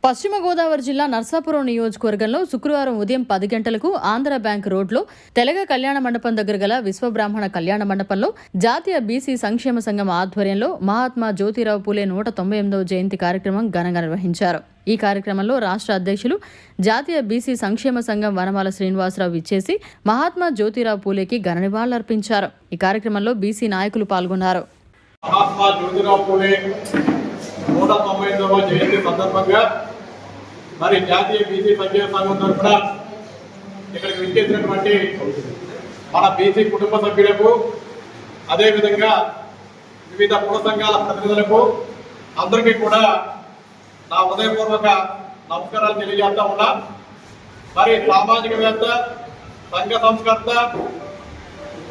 పశ్చిమ గోదావరి జిల్లా నర్సాపురం నియోజకవర్గంలో శుక్రవారం ఉదయం 10 గంటలకు ఆంధ్ర బ్యాంక్ రోడ్లో తెలగ కళ్యాణ మండపం దగ్గర గల విశ్వబ్రాహ్మణ కళ్యాణ మండపంలో జాతీయ బీసీ సంక్షేమ సంఘం ఆధ్వర్యంలో మహాత్మా జ్యోతిరావు పూలే 198వ జయంతి కార్యక్రమం ఘనంగా నిర్వహించారు. ఈ కార్యక్రమంలో రాష్ట్ర అధ్యక్షులు జాతీయ బీసీ సంక్షేమ సంఘం వనమాల శ్రీనివాసరావు విచ్చేసి మహాత్మా జ్యోతిరావు పూలేకి ఘన నివాళులర్పించారు. ఈ కార్యక్రమంలో బీసీ నాయకులు పాల్గొన్నారు. మహాత్మా జ్యోతిరావు పూలే 198వ జయంతి సందర్భంగా మరి జాతీయ బీసీ సంక్షేమ సంఘం తరఫున ఇక్కడికి విచ్చేసినటువంటి మన బీసీ కుటుంబ సభ్యులకు, అదేవిధంగా వివిధ కుల సంఘాల ప్రతినిధులకు అందరికీ కూడా నా హృదయపూర్వక నమస్కారాలు తెలియజేస్తా ఉన్నా. మరి సామాజికవేత్త, సంఘ సంస్కర్త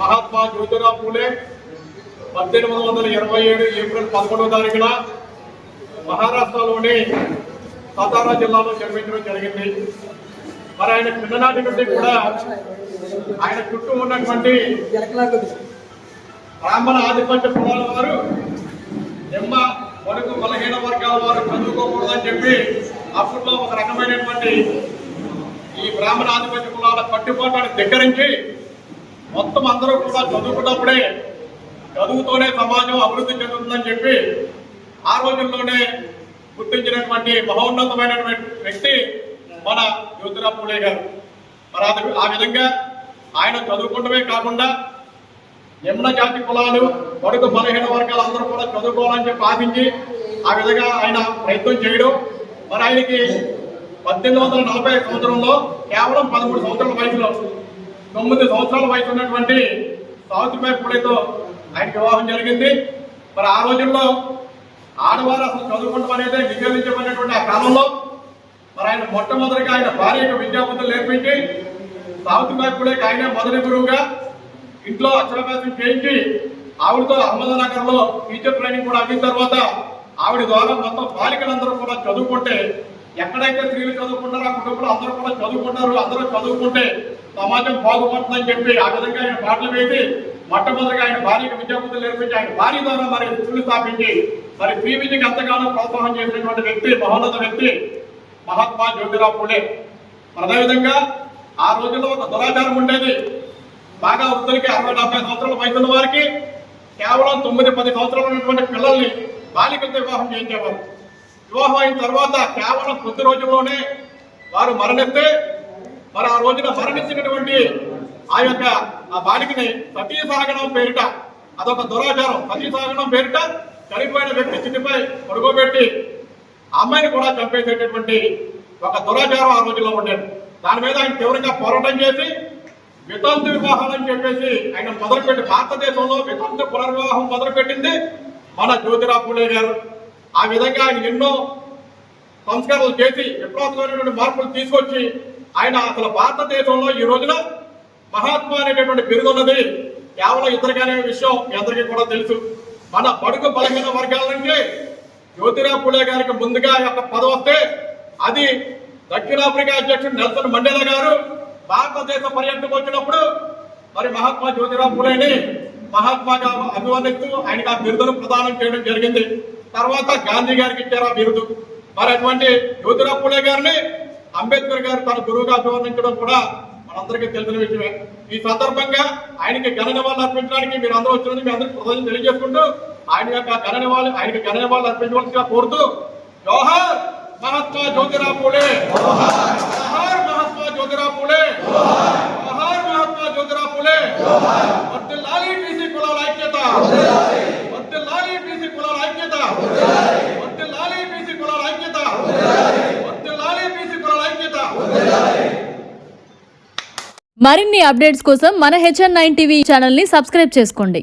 మహాత్మా జ్యోతిరావు పూలే 1827 ఏప్రిల్ 11వ తారీఖున మహారాష్ట్రలోని సతారా జిల్లాలో జన్మించడం జరిగింది. మరి ఆయన చిన్ననాటి నుండి కూడా ఆయన చుట్టూ ఉన్నటువంటి బ్రాహ్మణ ఆధిపత్య కులాల వారు, ఎమ్మ వరకు బలహీన వర్గాల వారు చదువుకోకూడదని చెప్పి అప్పట్లో ఒక రకమైనటువంటి ఈ బ్రాహ్మణ ఆధిపత్య కులాల కట్టుబాట్లను ధిక్కరించి మొత్తం అందరూ కూడా చదువుకున్నప్పుడే, చదువుతోనే సమాజం అభివృద్ధి చెందుతుందని చెప్పి ఆ రోజుల్లోనే గుర్తించినటువంటి మహోన్నతమైనటువంటి వ్యక్తి మన జ్యోతిరావు పూలే గారు. మరి ఆ విధంగా ఆయన చదువుకుంటమే కాకుండా నిమ్న జాతి కులాలు, బడుగు బలహీన వర్గాలు అందరూ కూడా చదువుకోవాలని చెప్పి ఆశించి ఆ విధంగా ఆయన ప్రయత్నం చేయడం. మరి ఆయనకి 1840 సంవత్సరంలో కేవలం 13 సంవత్సరాల వయసులో 9 సంవత్సరాల వయసు ఉన్నటువంటి సావిత్రిబాయి పూలేతో ఆయనకి వివాహం జరిగింది. మరి ఆ రోజుల్లో ఆడవారు అసలు చదువుకుంటాం అనేది నిషేధించబడినటువంటి ఆ కాలంలో మరి ఆయన మొట్టమొదటిగా ఆయన భార్యకు విద్యాబుద్ధులు నేర్పించి సావిత్రిబాయి పూలేకి ఆయన మొదటి గురువుగా ఇంట్లో అక్షరాభ్యాసం చేయించి ఆవిడతో అహ్మదానగర్ లో టీచర్ ట్రైనింగ్ కూడా అయిన తర్వాత ఆవిడ ద్వారా మొత్తం బాలికలందరూ కూడా చదువుకుంటే, ఎక్కడైతే స్త్రీలు చదువుకుంటారో ఆ కుటుంబంలో అందరూ కూడా చదువుకుంటారు, అందరూ చదువుకుంటే సమాజం బాగుపడుతుందని చెప్పి ఆ విధంగా ఆయన పాటలు వేసి మొట్టమొదటిగా ఆయన భార్యకు విద్యాబుద్ధులు నేర్పించి ఆయన భార్య ద్వారా మరి స్కూల్ స్థాపించి మరి స్త్రీ విద్యకి ఎంతగానో ప్రోత్సాహం చేసినటువంటి వ్యక్తి, మహోన్నత వ్యక్తి మహాత్మా జ్యోతిరావు పూలే. అదేవిధంగా ఆ రోజుల్లో ఒక దురాచారం ఉండేది. బాగా వృద్ధులకి 60-70 సంవత్సరాల వయసున్న వారికి కేవలం 9-10 సంవత్సరాలు ఉన్నటువంటి పిల్లల్ని బాలికలతో వివాహం చేయించేవారు. వివాహం అయిన తర్వాత కేవలం కొద్ది రోజుల్లోనే వారు మరణిస్తే మరి ఆ రోజున మరణించినటువంటి ఆ బాలికని సతీసాగనం పేరిట, అదొక దురాచారం, సతీసాగనం పేరిట చనిపోయిన వ్యక్తి చితిపై పడుకోబెట్టి అమ్మాయిని కూడా చంపేసేటటువంటి ఒక దురాచారం ఆ రోజుల్లో ఉండేది. దాని మీద ఆయన తీవ్రంగా పోరాటం చేసి వితంతు వివాహాలు అని చెప్పేసి ఆయన మొదలుపెట్టి భారతదేశంలో వితంతు పునర్వివాహం మొదలుపెట్టింది మన జ్యోతిరావు పూలే గారు. ఆ విధంగా ఆయన ఎన్నో సంస్కరణలు చేసి విప్లవాత్మకమైనటువంటి మార్పులు తీసుకొచ్చి ఆయన అసలు భారతదేశంలో ఈ రోజున మహాత్మా అనేటటువంటి బిరుదున్నది కేవలం ఇద్దరికనే విషయం మీ అందరికీ కూడా తెలుసు. మన బడుగు బలహీన వర్గాల నుంచి జ్యోతిరావు పూలే గారికి ముందుగా యొక్క పదవి వస్తే అది దక్షిణాఫ్రికా అధ్యక్షుడు నెల్సన్ మండేలా గారు భారతదేశ పర్యటనకు వచ్చినప్పుడు మరి మహాత్మా జ్యోతిరావు పూలేని మహాత్మాగా అభివర్ణిస్తూ ఆయనకు ఆ బిరుదును ప్రదానం చేయడం జరిగింది. తర్వాత గాంధీ గారికి ఇచ్చారు ఆ బిరుదు. మరి అటువంటి జ్యోతిరావు పూలే గారిని అంబేద్కర్ గారు తన గురువుగా అభివర్ణించడం కూడా మనందరికీ తెలిసిన విషయమే. ఈ సందర్భంగా ఆయనకి ఘన నివాళులు అర్పించడానికి మీరు అందరూ వచ్చినందుకు మీ అందరికీ కృతజ్ఞతలు తెలియజేసుకుంటూ ఆయనకి ఘన నివాళులు అర్పించవలసిగా కోరుతూ జోహార్ మహాత్మా జ్యోతిరావు పూలే, జోహార్ మహాత్మా జ్యోతిరావు పూలే, జోహార్ మహాత్మా జ్యోతిరావు పూలే. వర్ధిల్లాలి బీసీ కులాల ఐక్యత, వర్ధిల్లాలి బీసీ కులాల ఐక్యత, వర్ధిల్లాలి బీసీ కులాల ఐక్యత, వర్ధిల్లాలి బీసీ కులాల ఐక్యత. మరిన్ని అప్డేట్స్ కోసం మన HN9 టీవీ ఛానల్ ని సబ్స్క్రైబ్ చేసుకోండి.